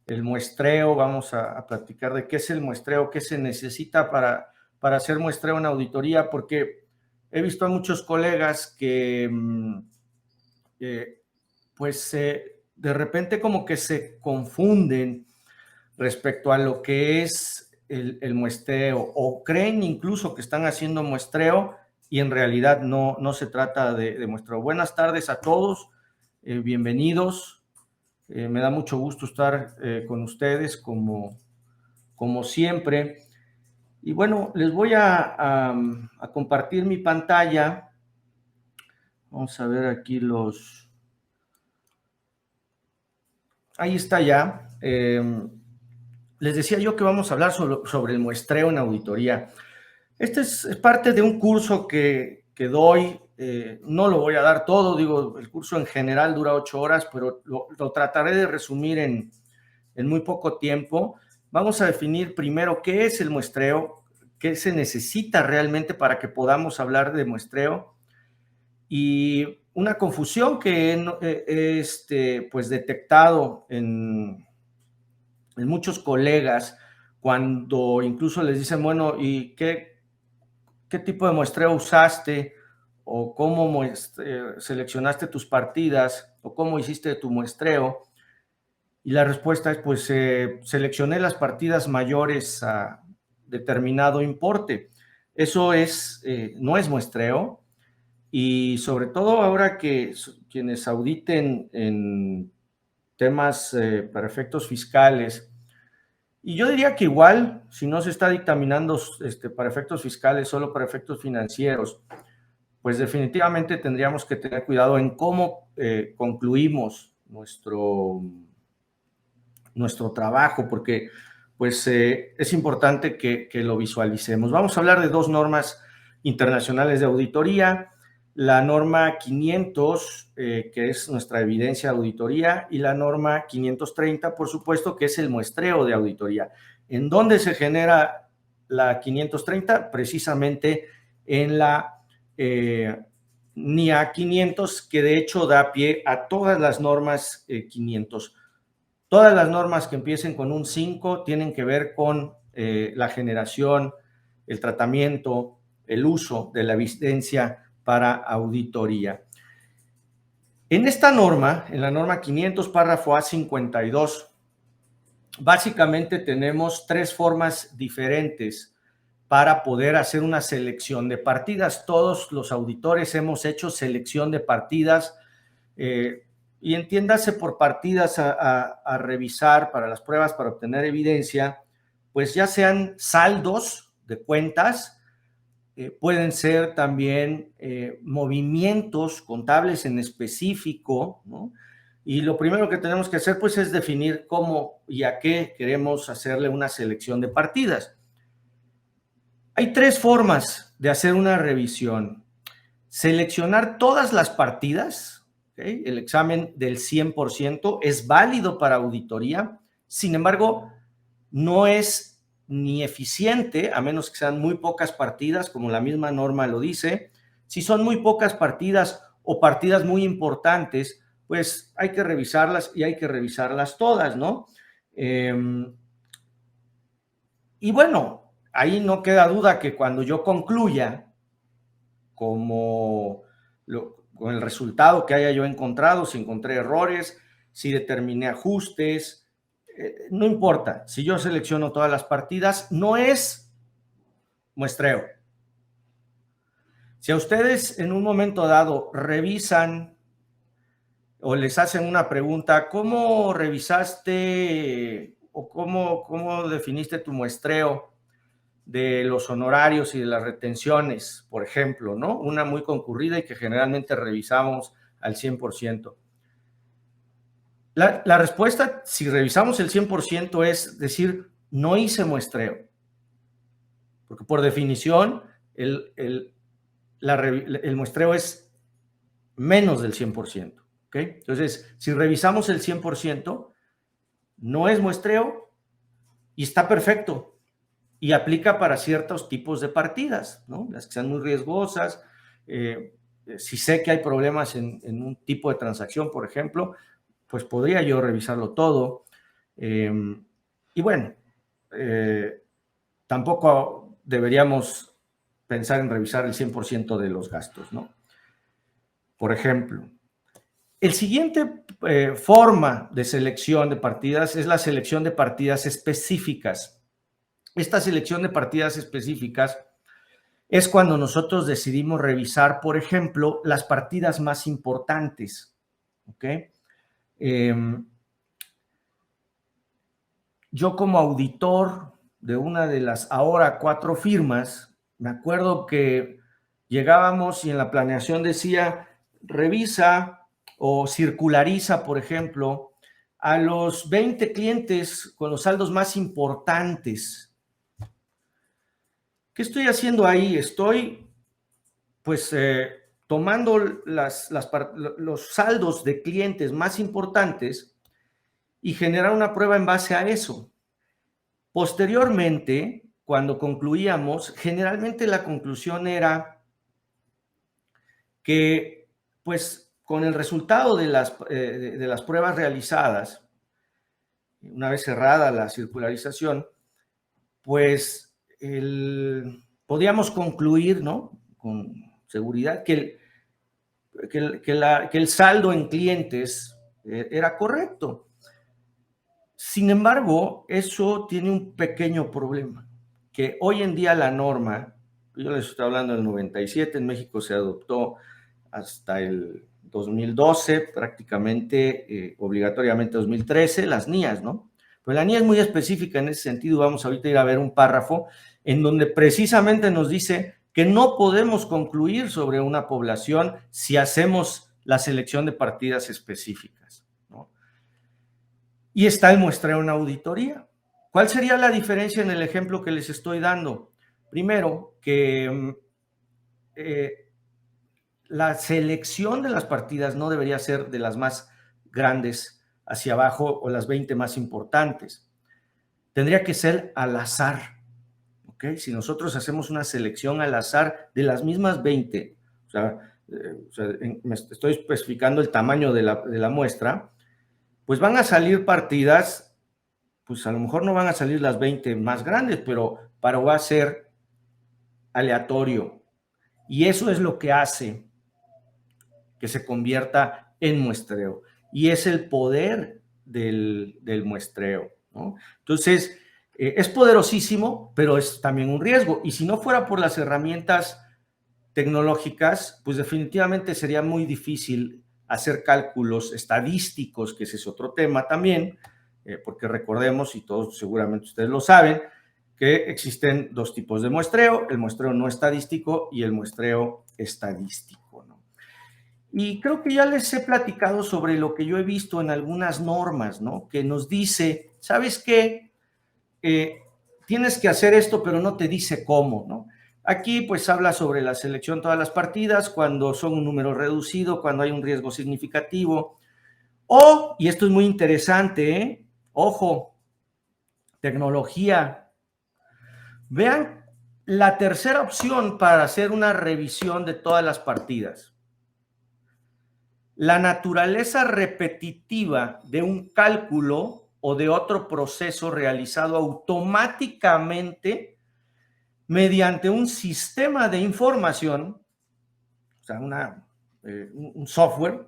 el muestreo, vamos a platicar de qué es el muestreo, qué se necesita para hacer muestreo en auditoría, porque he visto a muchos colegas que pues de repente como que se confunden respecto a lo que es el muestreo, o creen incluso que están haciendo muestreo y en realidad no se trata de muestreo. Buenas tardes a todos, bienvenidos. Me da mucho gusto estar con ustedes como siempre. Y bueno, les voy a compartir mi pantalla. Vamos a ver aquí los... Ahí está ya. Les decía yo que vamos a hablar sobre el muestreo en auditoría. Este es parte de un curso que doy. No lo voy a dar todo, digo, el curso en general dura 8 horas, pero lo trataré de resumir en muy poco tiempo. Vamos a definir primero qué es el muestreo, qué se necesita realmente para que podamos hablar de muestreo, y una confusión que he pues detectado en muchos colegas cuando incluso les dicen, bueno, ¿y qué tipo de muestreo usaste? ¿O cómo seleccionaste tus partidas? ¿O cómo hiciste tu muestreo? Y la respuesta es, pues, seleccioné las partidas mayores a determinado importe. Eso no es muestreo, y sobre todo ahora que quienes auditen en temas para efectos fiscales, y yo diría que igual, si no se está dictaminando para efectos fiscales, solo para efectos financieros, pues definitivamente tendríamos que tener cuidado en cómo concluimos nuestro trabajo, porque pues es importante que lo visualicemos. Vamos a hablar de dos normas internacionales de auditoría: la norma 500, que es nuestra evidencia de auditoría, y la norma 530, por supuesto, que es el muestreo de auditoría. ¿En dónde se genera la 530? Precisamente en la NIA 500, que de hecho da pie a todas las normas 500. Todas las normas que empiecen con un 5 tienen que ver con la generación, el tratamiento, el uso de la evidencia para auditoría. En esta norma, en la norma 500, párrafo A52, básicamente tenemos tres formas diferentes para poder hacer una selección de partidas. Todos los auditores hemos hecho selección de partidas, y entiéndase por partidas a revisar para las pruebas, para obtener evidencia, pues ya sean saldos de cuentas, pueden ser también movimientos contables en específico, ¿no? Y lo primero que tenemos que hacer, pues, es definir cómo y a qué queremos hacerle una selección de partidas. Hay tres formas de hacer una revisión: seleccionar todas las partidas, ¿okay? El examen del 100% es válido para auditoría, sin embargo, no es ni eficiente, a menos que sean muy pocas partidas, como la misma norma lo dice. Si son muy pocas partidas o partidas muy importantes, pues hay que revisarlas, y hay que revisarlas todas, ¿no? Y bueno, ahí no queda duda que cuando yo concluya con el resultado que haya yo encontrado, si encontré errores, si determiné ajustes, no importa, si yo selecciono todas las partidas, no es muestreo. Si a ustedes en un momento dado revisan o les hacen una pregunta, ¿cómo revisaste o cómo definiste tu muestreo de los honorarios y de las retenciones, por ejemplo, ¿no? Una muy concurrida y que generalmente revisamos al 100%. La respuesta, si revisamos el 100%, es decir, no hice muestreo, porque por definición el muestreo es menos del 100%, ¿ok? Entonces, si revisamos el 100%, no es muestreo y está perfecto, y aplica para ciertos tipos de partidas, ¿no? Las que sean muy riesgosas. Si sé que hay problemas en un tipo de transacción, por ejemplo, pues podría yo revisarlo todo. Y bueno, tampoco deberíamos pensar en revisar el 100% de los gastos, ¿no? Por ejemplo, el siguiente forma de selección de partidas es la selección de partidas específicas. Esta selección de partidas específicas es cuando nosotros decidimos revisar, por ejemplo, las partidas más importantes. ¿Ok? Yo como auditor de una de las ahora 4 firmas, me acuerdo que llegábamos y en la planeación decía, revisa o circulariza, por ejemplo, a los 20 clientes con los saldos más importantes. ¿Qué estoy haciendo ahí? Estoy, pues, tomando los saldos de clientes más importantes y generar una prueba en base a eso. Posteriormente, cuando concluíamos, generalmente la conclusión que, pues, con el resultado de las pruebas realizadas, una vez cerrada la circularización, pues podíamos concluir, ¿no?, con seguridad que el saldo en clientes era correcto. Sin embargo, eso tiene un pequeño problema, que hoy en día la norma, yo les estoy hablando del 97, en México se adoptó hasta el 2012, prácticamente obligatoriamente 2013, las NIAs, ¿no? Pues la NIA es muy específica en ese sentido, vamos ahorita a ir a ver un párrafo en donde precisamente nos dice que no podemos concluir sobre una población si hacemos la selección de partidas específicas, ¿no? Y está el muestreo en auditoría. ¿Cuál sería la diferencia en el ejemplo que les estoy dando? Primero, que la selección de las partidas no debería ser de las más grandes hacia abajo o las 20 más importantes. Tendría que ser al azar. ¿Ok? Si nosotros hacemos una selección al azar de las mismas 20, me estoy especificando el tamaño de la muestra, pues van a salir partidas, pues a lo mejor no van a salir las 20 más grandes, pero va a ser aleatorio. Y eso es lo que hace que se convierta en muestreo. Y es el poder del muestreo, ¿no? Entonces, es poderosísimo, pero es también un riesgo. Y si no fuera por las herramientas tecnológicas, pues definitivamente sería muy difícil hacer cálculos estadísticos, que ese es otro tema también, porque recordemos, y todos seguramente ustedes lo saben, que existen 2 tipos de muestreo, el muestreo no estadístico y el muestreo estadístico, ¿no? Y creo que ya les he platicado sobre lo que yo he visto en algunas normas, ¿no? Que nos dice, ¿sabes qué? Tienes que hacer esto, pero no te dice cómo, ¿no? Aquí pues habla sobre la selección de todas las partidas, cuando son un número reducido, cuando hay un riesgo significativo. O, y esto es muy interesante, ojo, tecnología. Vean la tercera opción para hacer una revisión de todas las partidas. La naturaleza repetitiva de un cálculo o de otro proceso realizado automáticamente mediante un sistema de información, o sea, un software,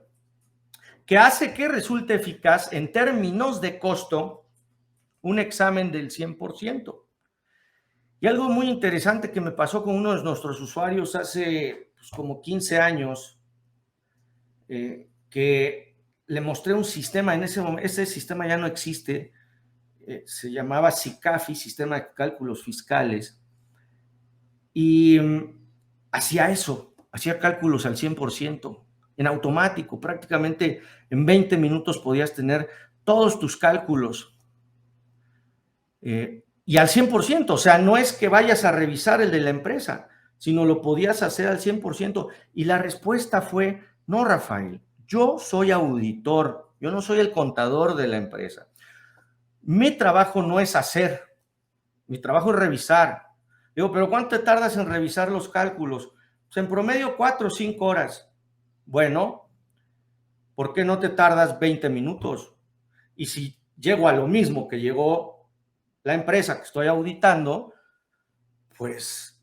que hace que resulte eficaz en términos de costo un examen del 100%. Y algo muy interesante que me pasó con uno de nuestros usuarios hace pues, como 15 años, que le mostré un sistema, en ese momento, ese sistema ya no existe, se llamaba SICAFI, Sistema de Cálculos Fiscales, y hacía eso, hacía cálculos al 100%, en automático, prácticamente en 20 minutos podías tener todos tus cálculos y al 100%, o sea, no es que vayas a revisar el de la empresa, sino lo podías hacer al 100%. Y la respuesta fue, no, Rafael, yo soy auditor, yo no soy el contador de la empresa. Mi trabajo no es hacer, mi trabajo es revisar. Digo, ¿pero cuánto te tardas en revisar los cálculos? Pues en promedio 4 o 5 horas. Bueno, ¿por qué no te tardas 20 minutos? Y si llego a lo mismo que llegó la empresa que estoy auditando, pues,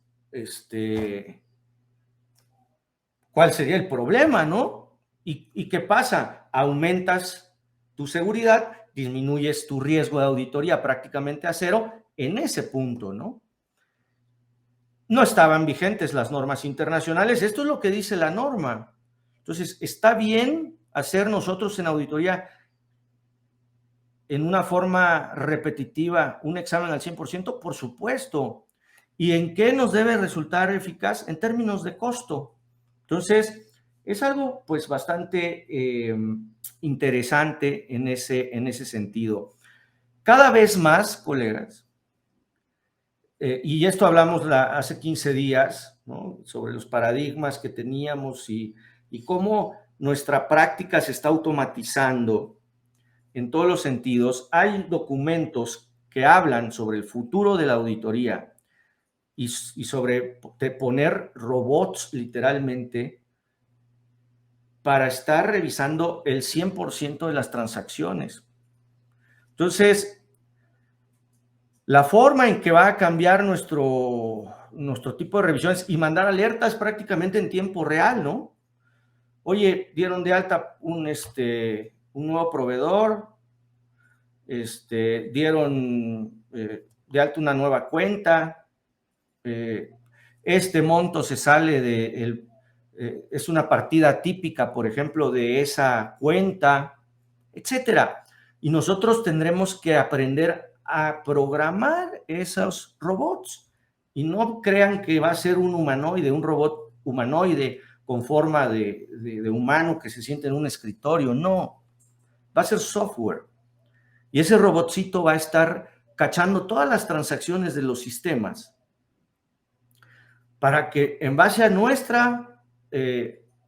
¿cuál sería el problema, no? ¿Y qué pasa? Aumentas tu seguridad, disminuyes tu riesgo de auditoría prácticamente a cero en ese punto, ¿no? No estaban vigentes las normas internacionales, esto es lo que dice la norma. Entonces, ¿está bien hacer nosotros en auditoría en una forma repetitiva un examen al 100%? Por supuesto. ¿Y en qué nos debe resultar eficaz? En términos de costo. Entonces, es algo pues bastante interesante en ese sentido. Cada vez más, colegas, y esto hablamos hace 15 días, ¿no? Sobre los paradigmas que teníamos y cómo nuestra práctica se está automatizando en todos los sentidos. Hay documentos que hablan sobre el futuro de la auditoría y sobre poner robots literalmente para estar revisando el 100% de las transacciones. Entonces, la forma en que va a cambiar nuestro tipo de revisiones y mandar alertas prácticamente en tiempo real, ¿no? Oye, dieron de alta un nuevo proveedor, dieron de alta una nueva cuenta, este monto se sale es una partida típica, por ejemplo, de esa cuenta, etcétera. Y nosotros tendremos que aprender a programar esos robots y no crean que va a ser un humanoide, un robot humanoide con forma de humano que se siente en un escritorio. No, va a ser software. Y ese robotcito va a estar cachando todas las transacciones de los sistemas para que en base a nuestra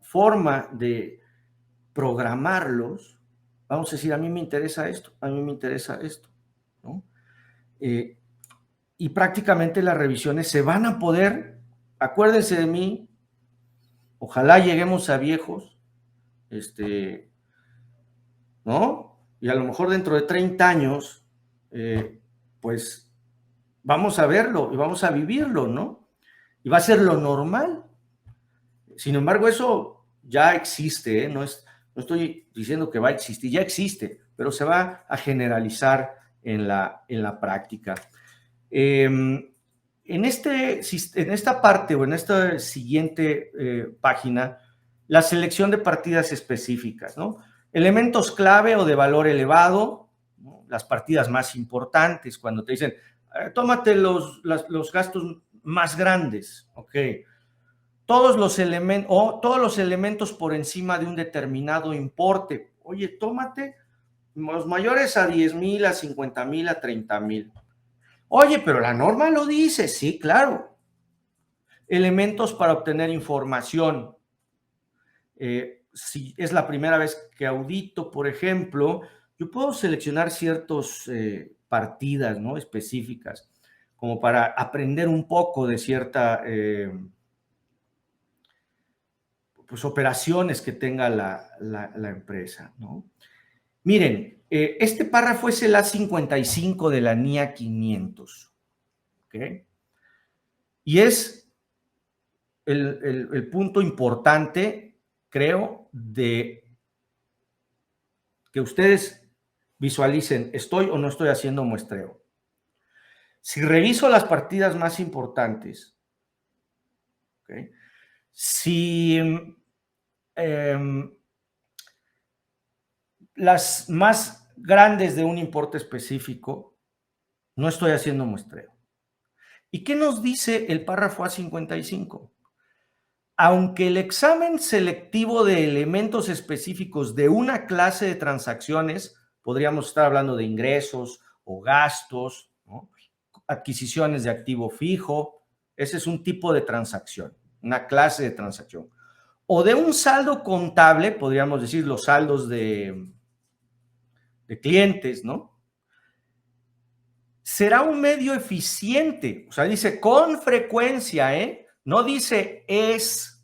forma de programarlos, vamos a decir, a mí me interesa esto, a mí me interesa esto, ¿no? Y prácticamente las revisiones se van a poder, acuérdense de mí, ojalá lleguemos a viejos, ¿no? Y a lo mejor dentro de 30 años, pues vamos a verlo y vamos a vivirlo, ¿no? Y va a ser lo normal. Sin embargo, eso ya existe, ¿eh? No estoy diciendo que va a existir, ya existe, pero se va a generalizar en la práctica. En esta parte o en esta siguiente página, la selección de partidas específicas, ¿no? Elementos clave o de valor elevado, ¿no? Las partidas más importantes, cuando te dicen, tómate los gastos más grandes, ¿ok? Todos los elementos por encima de un determinado importe. Oye, tómate los mayores a 10,000, a 50,000, a 30,000. Oye, pero la norma lo dice, sí, claro. Elementos para obtener información. Si es la primera vez que audito, por ejemplo, yo puedo seleccionar ciertas partidas, ¿no? Específicas, como para aprender un poco de cierta pues, operaciones que tenga la empresa, ¿no? Miren, este párrafo es el A55 de la NIA 500, ¿ok? Y es el punto importante, creo, de que ustedes visualicen, ¿estoy o no estoy haciendo muestreo? Si reviso las partidas más importantes, ¿okay? Si las más grandes de un importe específico, no estoy haciendo muestreo. ¿Y qué nos dice el párrafo A55? Aunque el examen selectivo de elementos específicos de una clase de transacciones, podríamos estar hablando de ingresos o gastos, ¿no? Adquisiciones de activo fijo, ese es un tipo de transacción, una clase de transacción. O de un saldo contable, podríamos decir los saldos de clientes, ¿no? Será un medio eficiente, o sea, dice con frecuencia, ¿eh? No dice es